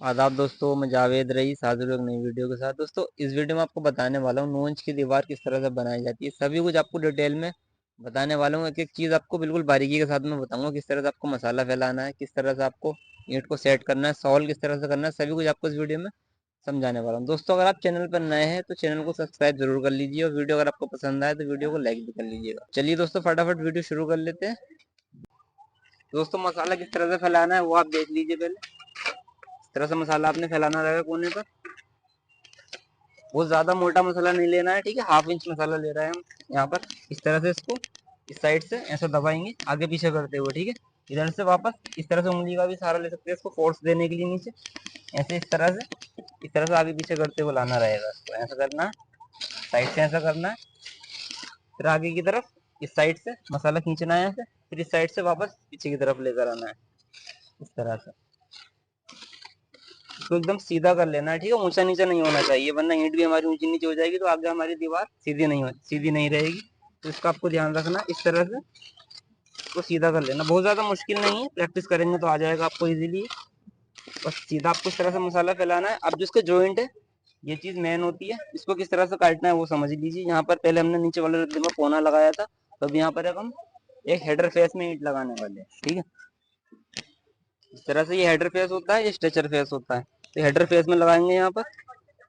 आदाब दोस्तों, मैं जावेद रईस हाजिर हूं एक नई वीडियो के साथ। दोस्तों, इस वीडियो में आपको बताने वाला हूँ 9 इंच की दीवार किस तरह से बनाई जाती है। सभी कुछ आपको डिटेल में बताने वाला हूँ। एक एक चीज़ आपको बिल्कुल बारीकी के साथ में बताऊंगा। किस तरह से आपको मसाला फैलाना है, किस तरह से आपको ईंट को सेट करना है, सॉल्व किस तरह से करना है, सभी कुछ आपको इस वीडियो में समझाने वाला हूँ। दोस्तों, अगर आप चैनल पर नए हैं तो चैनल को सब्सक्राइब जरूर कर लीजिए और वीडियो अगर आपको पसंद आए तो वीडियो को लाइक भी कर लीजिएगा। चलिए दोस्तों, फटाफट वीडियो शुरू कर लेते हैं। दोस्तों, मसाला किस तरह से फैलाना है वो आप देख लीजिए। पहले इस तरह से मसाला आपने फैलाना रहेगा कोने पर। बहुत ज्यादा मोटा मसाला नहीं लेना है, ठीक है। हाफ इंच मसाला ले रहे हैं हम यहाँ पर। इस तरह से इसको इस साइड से ऐसा दबाएंगे आगे पीछे करते हुए, ठीक है। इधर से वापस इस तरह से उंगली का भी सहारा ले सकते हैं इसको फोर्स देने के लिए नीचे। ऐसे इस तरह से आगे पीछे करते हुए लाना रहेगा इसको। ऐसा करना है, साइड से ऐसा करना है, फिर आगे की तरफ इस साइड से मसाला खींचना है ऐसे, फिर इस साइड से वापस पीछे की तरफ लेकर आना है इस तरह से। इसको एकदम सीधा कर लेना है, ठीक है। ऊंचा नीचा नहीं होना चाहिए, वरना ईंट भी हमारी ऊंची नीचे हो जाएगी तो आगे हमारी दीवार सीधी नहीं रहेगी। तो इसका आपको ध्यान रखना, इस तरह से इसको सीधा कर लेना। बहुत ज्यादा मुश्किल नहीं है, प्रैक्टिस करेंगे तो आ जाएगा आपको इजीली। बस सीधा आपको इस तरह से मसाला फैलाना है। अब जो इसके जॉइंट है, ये चीज मेन होती है, इसको किस तरह से काटना है वो समझ लीजिए। यहाँ पर पहले हमने नीचे वाले रद्दे में कोना लगाया था, तो अब यहाँ पर हम एक हेडर फेस में ईंट लगाने वाले हैं, ठीक है। इस तरह से ये हेडर फेस होता है, ये स्ट्रेचर फेस होता है। तो हेडर फेस में लगाएंगे यहाँ पर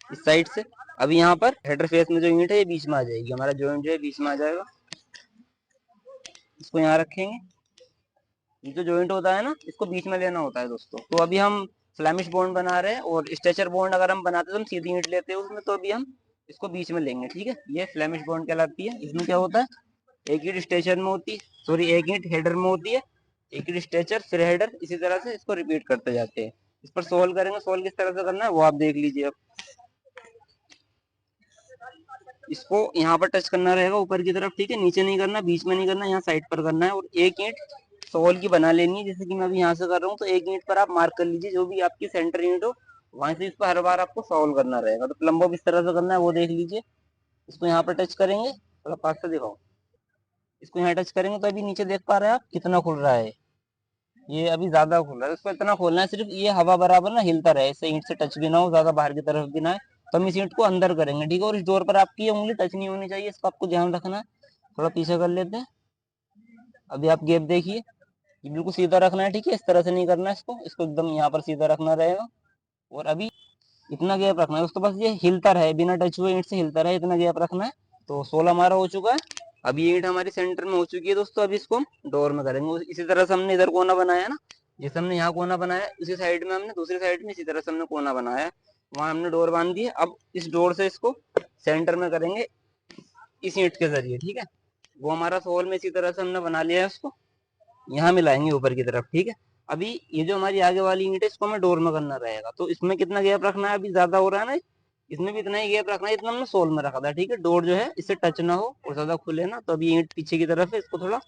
इस साइड से। अभी यहाँ पर हेडर फेस में जो ईंट है ये बीच में आ जाएगी, हमारा जॉइंट जो है बीच में आ जाएगा। इसको यहाँ रखेंगे। ये जो जॉइंट होता है ना, इसको बीच में लेना होता है दोस्तों। तो अभी हम फ्लैमिश बॉन्ड बना रहे हैं, और स्ट्रेचर बॉन्ड अगर हम बनाते तो हम सीधी ईंट लेते हैं उसमें, तो अभी हम इसको बीच में लेंगे, ठीक है। ये फ्लैमिश बॉन्ड कहलाती है। इसमें क्या होता है, एक ईंट स्ट्रेचर में होती है, सॉरी एक ईंट हेडर में होती है, एक ईंट स्ट्रेचर फिर हेडर, इसी तरह से इसको रिपीट करते जाते हैं। इस पर सोल्व करेंगे, सोल्व किस तरह से करना है वो आप देख लीजिए। अब इसको यहाँ पर टच करना रहेगा ऊपर की तरफ, ठीक है। नीचे नहीं करना, बीच में नहीं करना, यहाँ साइड पर करना है। और एक ईंट सोल की बना लेनी है, जैसे कि मैं अभी यहाँ से कर रहा हूँ। तो एक ईंट पर आप मार्क कर लीजिए, जो भी आपकी सेंटर ईंट हो वहां से इसको हर बार आपको सॉल्व करना रहेगा। तो प्लम्बो किस तरह से करना है वो देख लीजिए। इसको यहाँ पर टच करेंगे, थोड़ा पास से दिखाओ। इसको यहाँ टच करेंगे तो अभी नीचे देख पा रहे हैं आप कितना खुल रहा है। ये अभी ज्यादा खुल रहा है, इसको इतना खोलना है सिर्फ ये हवा बराबर ना हिलता रहे, इससे ईंट से टच भी ना हो, ज्यादा बाहर की तरफ भी ना है। तो हम इस ईंट को अंदर करेंगे, ठीक है। और इस डोर पर आपकी ये उंगली टच नहीं होनी चाहिए, इसको आपको ध्यान रखना है। थोड़ा पीछे कर लेते हैं। अभी आप गैप देखिए, ये बिल्कुल सीधा रखना है, ठीक है। इस तरह से नहीं करना है इसको, इसको एकदम यहाँ पर सीधा रखना रहेगा। और अभी इतना गैप रखना है उसको, बस ये हिलता रहे, बिना टच हुए ईंट से हिलता रहे, इतना गैप रखना है। तो 16 हमारा हो चुका है। अभी ये ईंट हमारी सेंटर में हो चुकी है दोस्तों। अभी इसको हम डोर में करेंगे। इसी तरह से हमने इधर कोना बनाया ना, जैसे हमने यहाँ कोना बनाया, उसी साइड में हमने दूसरी साइड में इसी तरह से हमने कोना बनाया, वहां हमने डोर बांध दी है। अब इस डोर से इसको सेंटर में करेंगे इस ईंट के जरिए, ठीक है। वो हमारा सोल में इसी तरह से हमने बना लिया है, उसको यहाँ मिलाएंगे ऊपर की तरफ, ठीक है। अभी ये जो हमारी आगे वाली ईंट है, इसको हमें डोर में करना रहेगा। तो इसमें कितना गैप रखना है, अभी ज्यादा हो रहा है ना, इसमें भी इतना ही गैप रखना है इतना हमने सोल में रखा था, ठीक है। डोर जो है इससे टच ना हो और ज्यादा खुले ना। तो अभी ईंट पीछे की तरफ है, इसको थोड़ा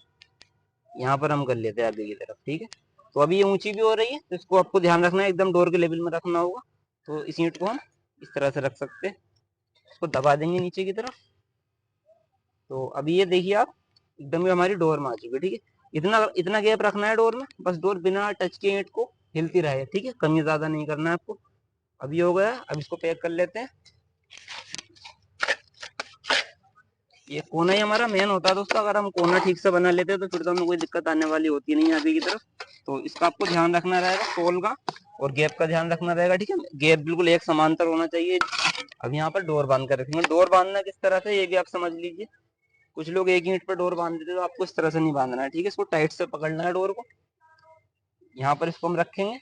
यहाँ पर हम कर लेते हैं आगे की तरफ, ठीक है। तो अभी ये ऊंची भी हो रही है, तो इसको आपको ध्यान रखना है, एकदम डोर के लेवल में रखना होगा। तो इस ईंट को हम इस तरह से रख सकते हैं, इसको दबा देंगे नीचे की तरफ। तो अभी ये देखिए आप, एकदम ये हमारी डोर में आ चुकी है, ठीक है। इतना इतना गैप रखना है डोर में, बस डोर बिना टच के ईंट को हिलती रहे, ठीक है। कमी ज्यादा नहीं करना है आपको। अभी हो गया, अब इसको पैक कर लेते हैं। ये कोना ही हमारा मेन होता है दोस्तों। अगर हम कोना ठीक से बना लेते हैं तो फिर तो हमें कोई दिक्कत आने वाली होती नहीं है आगे की तरफ। तो इसका आपको ध्यान रखना रहेगा, पोल का और गैप का ध्यान रखना रहेगा, ठीक है। गैप बिल्कुल एक समांतर होना चाहिए। अब यहाँ पर डोर बांध कर रखेंगे। डोर बांधना किस तरह से ये भी आप समझ लीजिए। कुछ लोग एक ईंट पर डोर बांध देते हैं, तो आपको इस तरह से नहीं बांधना है, ठीक है। इसको टाइट से पकड़ना है डोर को। यहाँ पर इसको हम रखेंगे,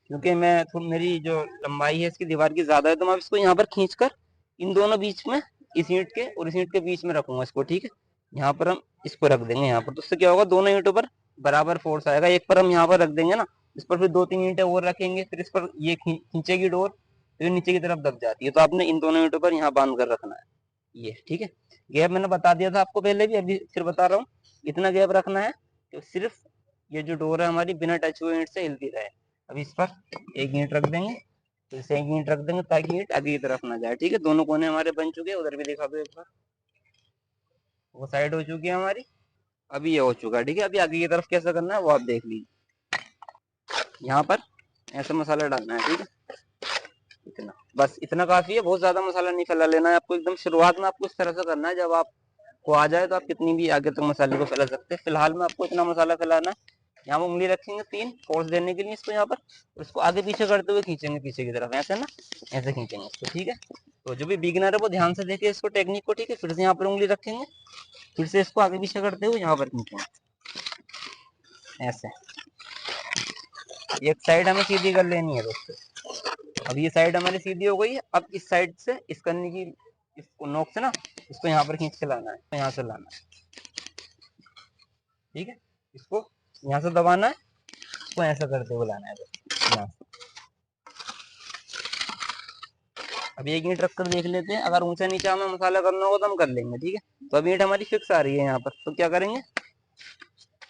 क्योंकि मेरी जो लंबाई है इसकी दीवार की ज्यादा है, तो मैं इसको यहाँ पर खींचकर इन दोनों बीच में, इस ईंट के और इस ईंट के बीच में रखूंगा इसको, ठीक है। यहाँ पर हम इसको रख देंगे यहाँ पर, तो उससे क्या होगा, दोनों ईंटों पर बराबर फोर्स आएगा। एक पर हम यहाँ पर रख देंगे ना, इस पर फिर 2-3 ईंटें और रखेंगे, फिर इस पर ये खींचेगी डोर, फिर नीचे की तरफ दब जाती है। तो आपने इन दोनों ईंटों पर यहाँ बांध कर रखना है, ये ठीक है। गैप मैंने बता दिया था आपको पहले भी, अभी फिर बता रहा हूँ। इतना गैप रखना है कि सिर्फ ये जो डोर है हमारी बिना टच हुए ईंट से हिलती रहे। अब इस पर एक ईंट रख देंगे, फिर से एक ईंट रख देंगे ताकि ईंट आगे की तरफ ना जाए, ठीक है। दोनों कोने हमारे बन चुके हैं, उधर भी दिखा दो एक बार। वो साइड हो चुकी है हमारी, अभी ये हो चुका है, ठीक है। अभी आगे की तरफ कैसा करना है वो आप देख लीजिए। यहाँ पर ऐसा मसाला डालना है, ठीक है। इतना, बस इतना काफी है, बहुत ज्यादा मसाला नहीं फैला लेना है आपको। एकदम शुरुआत में आपको इस तरह से करना है, जब आपको आ जाए तो आप कितनी भी आगे तक मसाले को फैला सकते हैं। फिलहाल में आपको इतना मसाला फैलाना है। यहाँ पर उंगली रखेंगे 3 फोर्स देने के लिए इसको, यहाँ पर इसको आगे पीछे करते हुए खींचेंगे पीछे की तरफ, ऐसे ना, ऐसे खींचेंगे इसको, ठीक है। तो जो भी बिगिनर है वो ध्यान से देखे इसको टेक्निक को, ठीक है। फिर से यहाँ पर उंगली रखेंगे, फिर से इसको आगे पीछे करते हुए यहाँ पर खींचेंगे ऐसे। एक साइड हमें सीधी कर लेनी है दोस्तों। अब ये साइड हमारी सीधी हो गई है। अब इस साइड से इस करने की, इसको नोक से ना इसको यहाँ पर खींच के लाना है, यहाँ से लाना है, ठीक है। इसको यहाँ से दबाना है, इसको ऐसा करते हुए लाना है यहाँ से। अब एक ईंट रखकर देख लेते हैं, अगर ऊंचा नीचा हमें मसाला करना होगा तो हम कर लेंगे, ठीक है। तो अब ईंट हमारी फिक्स आ रही है यहाँ पर, तो क्या करेंगे,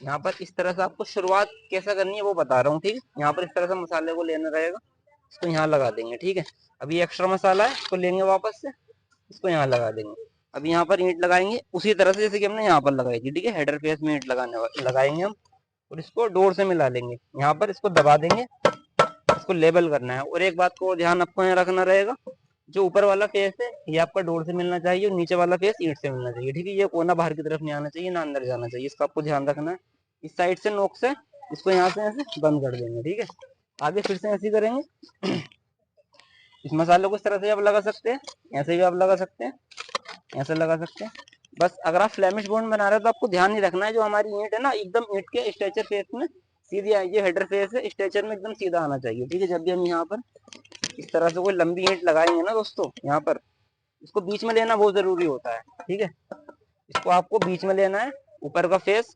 यहाँ पर इस तरह से आपको शुरुआत कैसा करनी है वो बता रहा हूँ, ठीक है। यहाँ पर इस तरह से मसाले को लेना रहेगा, इसको यहाँ लगा देंगे, ठीक है। अभी एक्स्ट्रा मसाला है, इसको लेंगे वापस से, इसको यहाँ लगा देंगे। अब यहाँ पर ईंट लगाएंगे उसी तरह से जैसे कि हमने यहाँ पर लगाई थी, ठीक है। हेडर फेस में ईंट लगाएंगे हम, और इसको डोर से मिला लेंगे। यहाँ पर इसको दबा देंगे, इसको लेबल करना है। और एक बात को ध्यान आपको यहाँ रखना रहेगा, जो ऊपर वाला फेस है ये आपका डोर से मिलना चाहिए, और नीचे वाला फेस ईंट से मिलना चाहिए, ठीक है। ये कोना बाहर की तरफ नहीं आना चाहिए, ना अंदर जाना चाहिए, इसका आपको ध्यान रखना है। इस साइड से नोक से इसको यहाँ से ऐसे बंद कर देंगे, ठीक है। आगे फिर से ऐसे करेंगे। इस मसाले को इस तरह से आप लगा सकते हैं, ऐसे भी आप लगा सकते हैं, ऐसे लगा सकते हैं। बस अगर आप फ्लैमिश बॉन्ड बना रहे हो तो आपको ध्यान नहीं रखना है, जो हमारी ईंट है ना एकदम ईंट के स्ट्रेचर फेस में सीधी आएगी। हेडर फेस है स्ट्रेचर में एकदम सीधा आना चाहिए, ठीक है। जब भी हम यहाँ पर इस तरह से कोई लंबी ईंट लगाएंगे ना दोस्तों, यहाँ पर इसको बीच में लेना बहुत जरूरी होता है, ठीक है। इसको आपको बीच में लेना है, ऊपर का फेस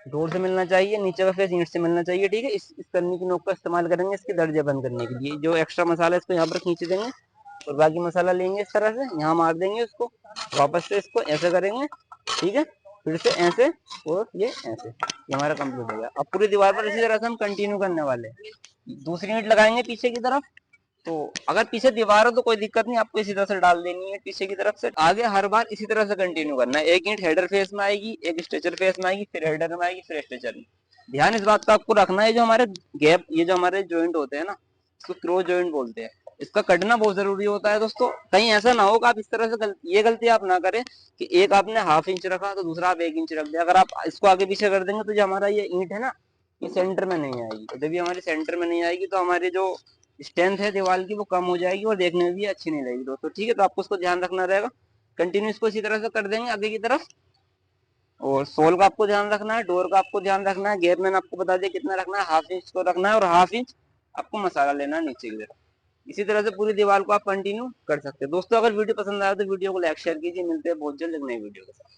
डोर से मिलना चाहिए, नीचे का फेस ईंट से मिलना चाहिए, ठीक है। इस करनी की नोक का इस्तेमाल करेंगे इसके दर्जे बंद करने के लिए। जो एक्स्ट्रा मसाला है इसको यहाँ पर खींच देंगे, और बाकी मसाला लेंगे इस तरह से, यहाँ मार देंगे उसको, वापस से इसको ऐसे करेंगे, ठीक है। फिर से ऐसे, और ये ऐसे, ये हमारा कंप्लीट हो गया। अब पूरी दीवार पर इसी तरह से हम कंटिन्यू करने वाले हैं। दूसरी ईंट लगाएंगे पीछे की तरफ। तो अगर पीछे दीवार हो तो कोई दिक्कत नहीं, आपको इसी तरह से डाल देनी है पीछे की तरफ से। आगे हर बार इसी तरह से कंटिन्यू करना है। एक ईंट हेडर फेस में आएगी, एक स्ट्रेचर फेस में आएगी, फिर हेडर में आएगी, फिर स्ट्रेचर में। ध्यान इस बात का आपको रखना है, जो हमारे गैप, ये जो हमारे जॉइंट होते हैं ना, इसको क्रॉस जॉइंट बोलते हैं, इसका कटना बहुत जरूरी होता है दोस्तों। कहीं ऐसा ना हो कि आप इस तरह से ये गलती आप ना करें कि एक आपने ½ इंच रखा तो दूसरा आप 1 इंच रख दिया। अगर आप इसको आगे पीछे कर देंगे तो जो हमारा ये ईंट है ना, ये सेंटर में नहीं आएगी। तो जब ये हमारी सेंटर में नहीं आएगी तो हमारी जो स्ट्रेंथ है दीवार की वो कम हो जाएगी, और देखने में भी अच्छी नहीं लगेगी दोस्तों, ठीक है। तो आपको उसको ध्यान रखना रहेगा। कंटिन्यू इसको इसी तरह से कर देंगे आगे की तरफ। और सोल का आपको ध्यान रखना है, डोर का आपको ध्यान रखना है। गैप मैंने आपको बता दिया कितना रखना है, ½ इंच को रखना है, और ½ इंच आपको मसाला लेना है नीचे की तरफ। इसी तरह से पूरी दीवार को आप कंटिन्यू कर सकते हैं दोस्तों। अगर वीडियो पसंद आया तो वीडियो को लाइक शेयर कीजिए। मिलते हैं बहुत जल्द एक नई वीडियो के साथ।